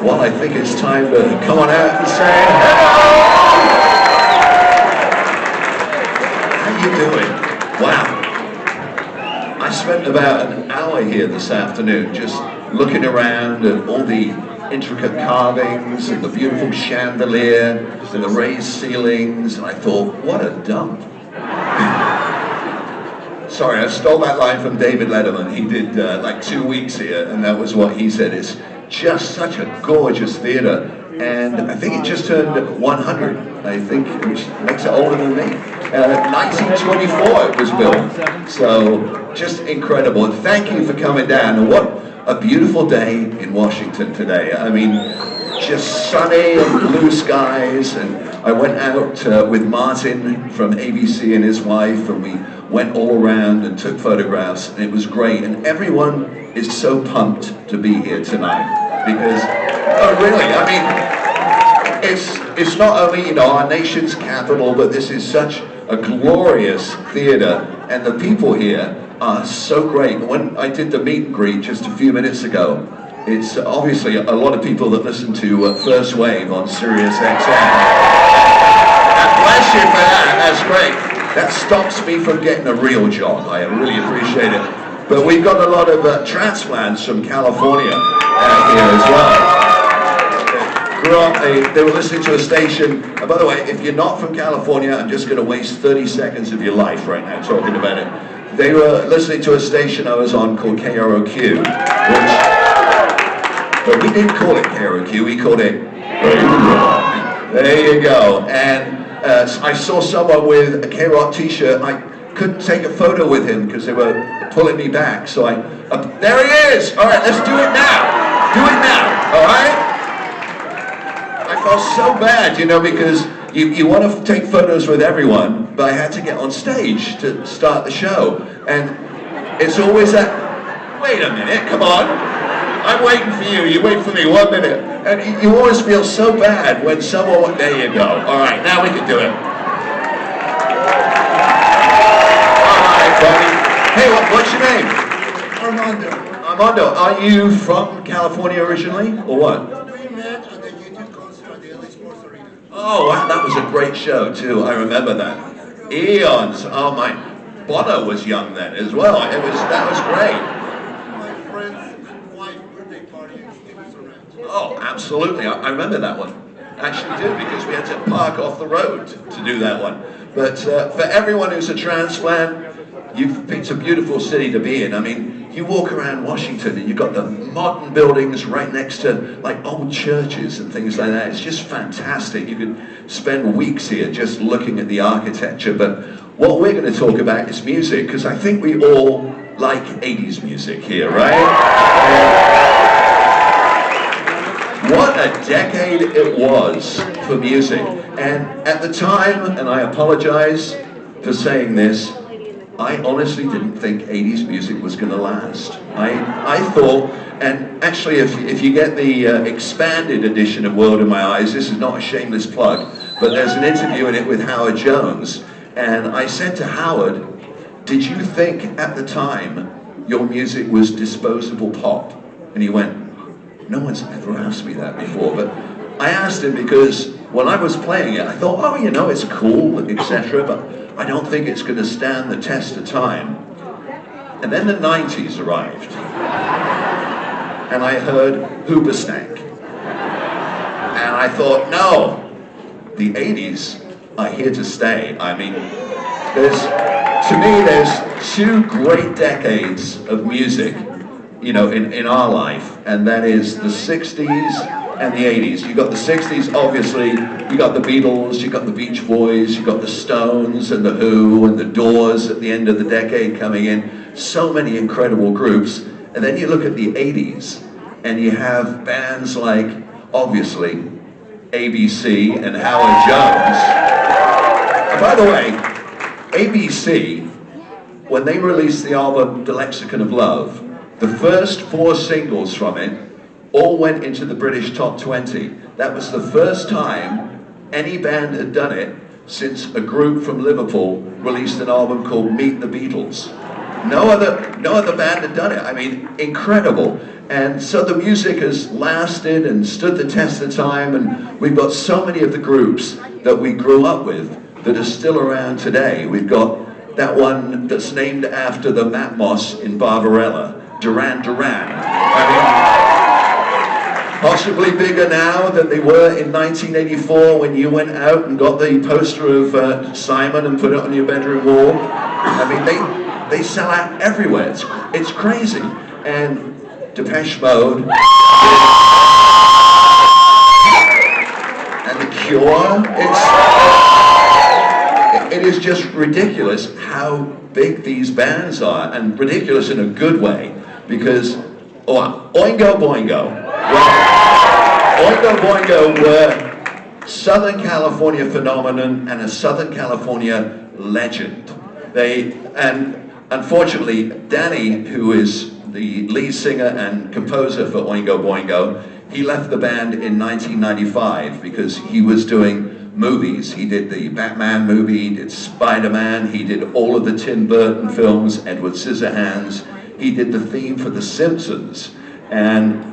Well, I think it's time to come on out and say hello! How you doing? Wow. I spent about an hour here this afternoon just looking around at all the intricate carvings and the beautiful chandelier and the raised ceilings, and I thought, what a dump. Sorry, I stole that line from David Letterman. He did like 2 weeks here, and that was what he said. It's just such a gorgeous theater, and I think it just turned 100, I think, which makes it older than me. 1924 it was built, so just incredible. And thank you for coming down, and what a beautiful day in Washington today. I mean, just sunny and blue skies, and I went out with Martin from ABC and his wife, and we went all around and took photographs, and it was great. And everyone is so pumped to be here tonight, because, oh really, I mean, it's not only, you know, our nation's capital, but this is such a glorious theater, and the people here are so great. When I did the meet and greet just a few minutes ago, it's obviously a lot of people that listen to First Wave on Sirius XM. And bless you for that, that's great. That stops me from getting a real job. I really appreciate it. But we've got a lot of transplants from California here as well. Grew up, they were listening to a station. And by the way, if you're not from California, I'm just going to waste 30 seconds of your life right now talking about it. They were listening to a station I was on called KROQ, but we didn't call it KROQ, we called it There you go. And I saw someone with a K-Rock t-shirt. I couldn't take a photo with him because they were pulling me back. So there he is! All right, let's do it now. Do it now, all right? I felt so bad, you know, because you want to take photos with everyone, but I had to get on stage to start the show. And it's always that, wait a minute, come on. I'm waiting for you, you wait for me 1 minute. And you always feel so bad when someone, there you go. All right, now we can do it. All right, buddy. Hey, what's your name? Armando. Armando, are you from California originally, or what? We met at the YouTube concert at the LA Sports Arena. Oh, wow, that was a great show, too. I remember that. Eons. Oh, my. Bono was young then as well. That was great. My friend's wife birthday party in Stevens Ranch. Oh, absolutely. I remember that one. Actually did, because we had to park off the road to do that one. But for everyone who's a transplant, you've picked a beautiful city to be in. I mean, you walk around Washington and you've got the modern buildings right next to like old churches and things like that. It's just fantastic. You could spend weeks here just looking at the architecture. But what we're going to talk about is music, because I think we all like 80s music here, right? What a decade it was for music. And at the time, and I apologize for saying this, I honestly didn't think 80s music was going to last. I thought, and actually if you get the expanded edition of World in My Eyes, this is not a shameless plug, but there's an interview in it with Howard Jones, and I said to Howard, did you think at the time your music was disposable pop? And he went, no one's ever asked me that before, but I asked him because when I was playing it, I thought, oh, you know, it's cool, etc., but I don't think it's going to stand the test of time. And then the 90s arrived, and I heard Hoobastank. And I thought, no, the 80s are here to stay. I mean, to me, there's two great decades of music, you know, in our life, and that is the 60s and the 80s. You got the 60s, obviously, you got the Beatles, you got the Beach Boys, you got the Stones and the Who and the Doors at the end of the decade coming in. So many incredible groups. And then you look at the 80s, and you have bands like, obviously, ABC and Howard Jones. And by the way, ABC, when they released the album The Lexicon of Love, the first 4 singles from it all went into the British top 20. That was the first time any band had done it since a group from Liverpool released an album called Meet the Beatles. No other band had done it. I mean, incredible. And so the music has lasted and stood the test of time, and we've got so many of the groups that we grew up with that are still around today. We've got that one that's named after the Matmos in Barbarella, Duran Duran. I mean, possibly bigger now than they were in 1984 when you went out and got the poster of Simon and put it on your bedroom wall. I mean, they sell out everywhere. It's crazy. And Depeche Mode and The Cure, it is just ridiculous how big these bands are, and ridiculous in a good way, because Oingo Boingo, well, Oingo Boingo were Southern California phenomenon and a Southern California legend. And unfortunately, Danny, who is the lead singer and composer for Oingo Boingo, he left the band in 1995 because he was doing movies. He did the Batman movie, he did Spider-Man, he did all of the Tim Burton films, Edward Scissorhands, he did the theme for The Simpsons. And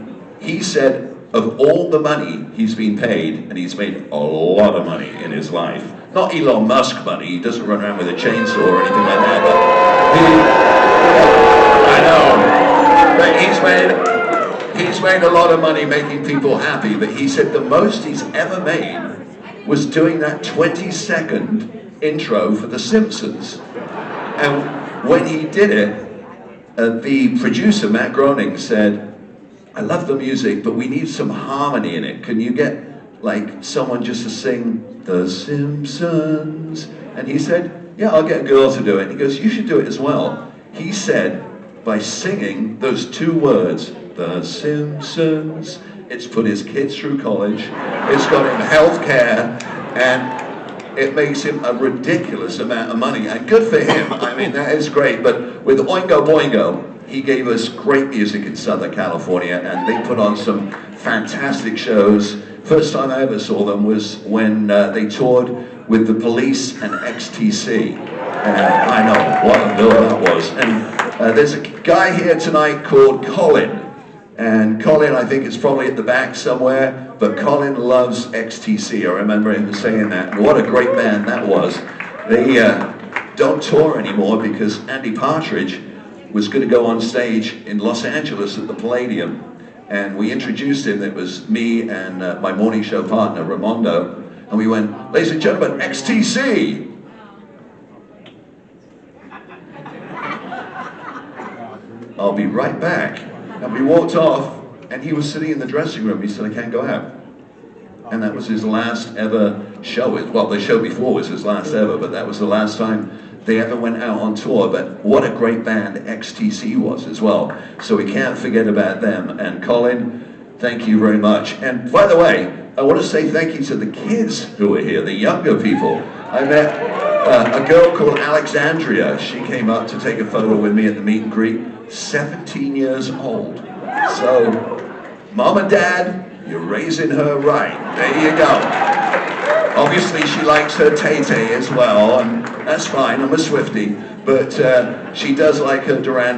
he said of all the money he's been paid, and he's made a lot of money in his life, not Elon Musk money, he doesn't run around with a chainsaw or anything like that, but I know. But he's made a lot of money making people happy, but he said the most he's ever made was doing that 20-second intro for The Simpsons. And when he did it, the producer, Matt Groening, said, I love the music, but we need some harmony in it. Can you get like someone just to sing The Simpsons? And he said, yeah, I'll get a girl to do it. And he goes, you should do it as well. He said, by singing those two words, The Simpsons, it's put his kids through college, it's got him health care, and it makes him a ridiculous amount of money. And good for him, I mean, that is great. But with Oingo Boingo, he gave us great music in Southern California, and they put on some fantastic shows. First time I ever saw them was when they toured with the Police and XTC. And I know, what a bill that was. And there's a guy here tonight called Colin. And Colin, I think, is probably at the back somewhere, but Colin loves XTC. I remember him saying that. And what a great band that was. They don't tour anymore because Andy Partridge was going to go on stage in Los Angeles at the Palladium. And we introduced him. It was me and my morning show partner, Ramondo. And we went, ladies and gentlemen, XTC. I'll be right back. And we walked off, and he was sitting in the dressing room. He said, I can't go out. And that was his last ever show. Well, the show before was his last ever, but that was the last time they ever went out on tour. But what a great band XTC was as well. So we can't forget about them. And Colin, thank you very much. And by the way, I want to say thank you to the kids who are here, the younger people. I met a girl called Alexandria. She came up to take a photo with me at the meet and greet. 17 years old. So, Mom and Dad, you're raising her right. There you go. Obviously, she likes her Tay-Tay as well, and that's fine. I'm a Swiftie, but she does like her Duran Duran.